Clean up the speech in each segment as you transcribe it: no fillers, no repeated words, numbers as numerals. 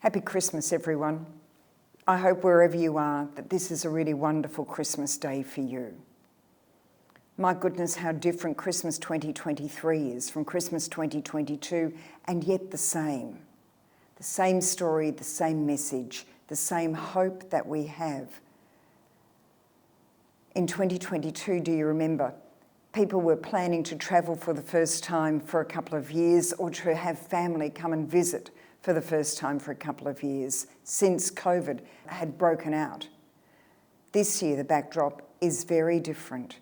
Happy Christmas, everyone. I hope wherever you are that this is a really wonderful Christmas day for you. My goodness, how different Christmas 2023 is from Christmas 2022, and yet the same. The same story, the same message, the same hope that we have. In 2022, do you remember, people were planning to travel for the first time for a couple of years or to have family come and visit for the first time for a couple of years since COVID had broken out. This year, the backdrop is very different.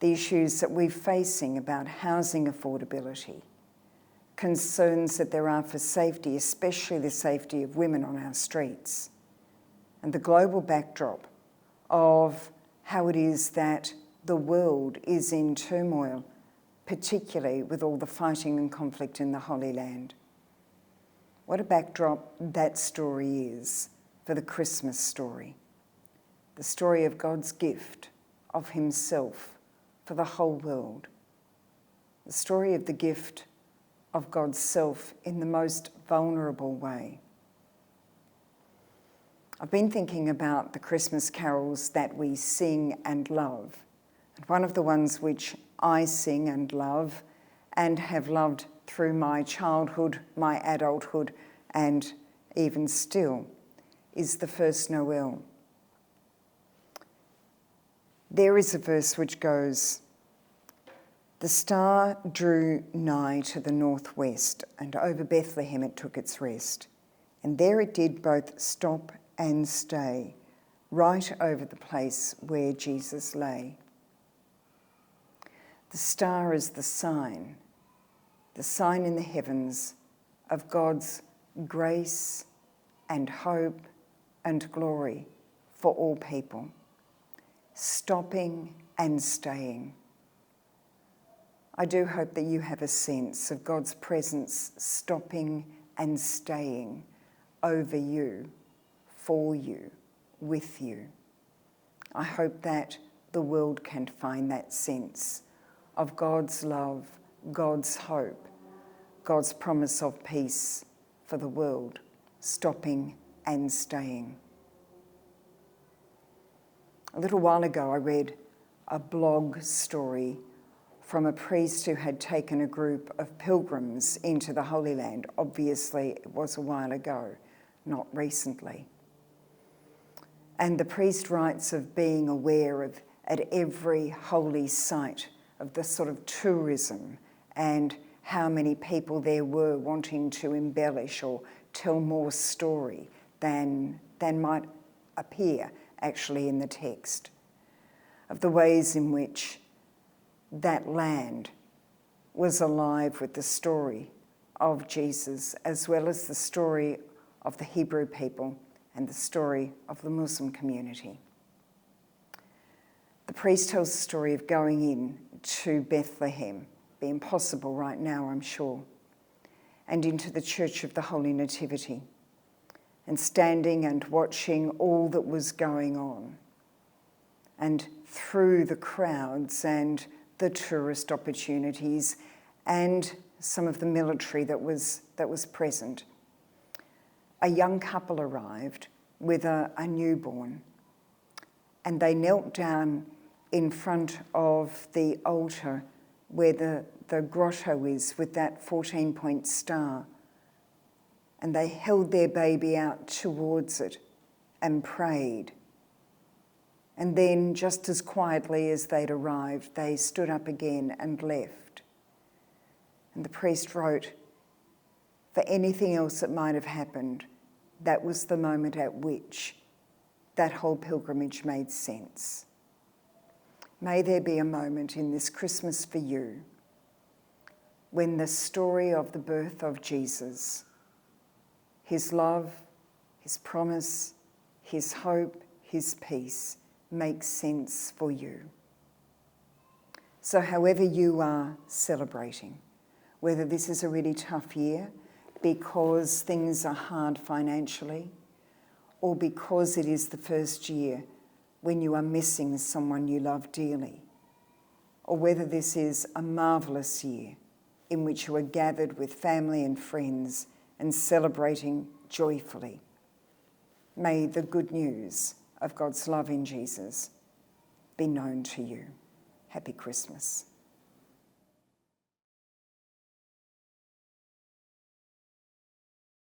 The issues that we're facing about housing affordability, concerns that there are for safety, especially the safety of women on our streets, and the global backdrop of how it is that the world is in turmoil, particularly with all the fighting and conflict in the Holy Land. What a backdrop that story is for the Christmas story. The story of God's gift of himself for the whole world. The story of the gift of God's self in the most vulnerable way. I've been thinking about the Christmas carols that we sing and love. And one of the ones which I sing and love and have loved through my childhood, my adulthood, and even still, is the first Noel. There is a verse which goes, "The star drew nigh to the northwest, and over Bethlehem it took its rest. And there it did both stop and stay, right over the place where Jesus lay." The star is the sign in the heavens of God's grace and hope and glory for all people, stopping and staying. I do hope that you have a sense of God's presence stopping and staying over you, for you, with you. I hope that the world can find that sense of God's love, God's hope, God's promise of peace for the world, stopping and staying. A little while ago, I read a blog story from a priest who had taken a group of pilgrims into the Holy Land. Obviously, it was a while ago, not recently. And the priest writes of being aware of, at every holy site, of the sort of tourism and how many people there were wanting to embellish or tell more story than might appear actually in the text, of the ways in which that land was alive with the story of Jesus, as well as the story of the Hebrew people and the story of the Muslim community. The priest tells the story of going in to Bethlehem, be impossible right now, I'm sure, and into the Church of the Holy Nativity, and standing and watching all that was going on, and through the crowds and the tourist opportunities and some of the military that was present, a young couple arrived with a newborn, and they knelt down in front of the altar where the grotto is with that 14-point star, and they held their baby out towards it and prayed. And then, just as quietly as they'd arrived, they stood up again and left. And the priest wrote, for anything else that might have happened, that was the moment at which that whole pilgrimage made sense. May there be a moment in this Christmas for you when the story of the birth of Jesus, his love, his promise, his hope, his peace, makes sense for you. So however you are celebrating, whether this is a really tough year because things are hard financially, or because it is the first year when you are missing someone you love dearly, or whether this is a marvellous year in which you are gathered with family and friends and celebrating joyfully. May the good news of God's love in Jesus be known to you. Happy Christmas.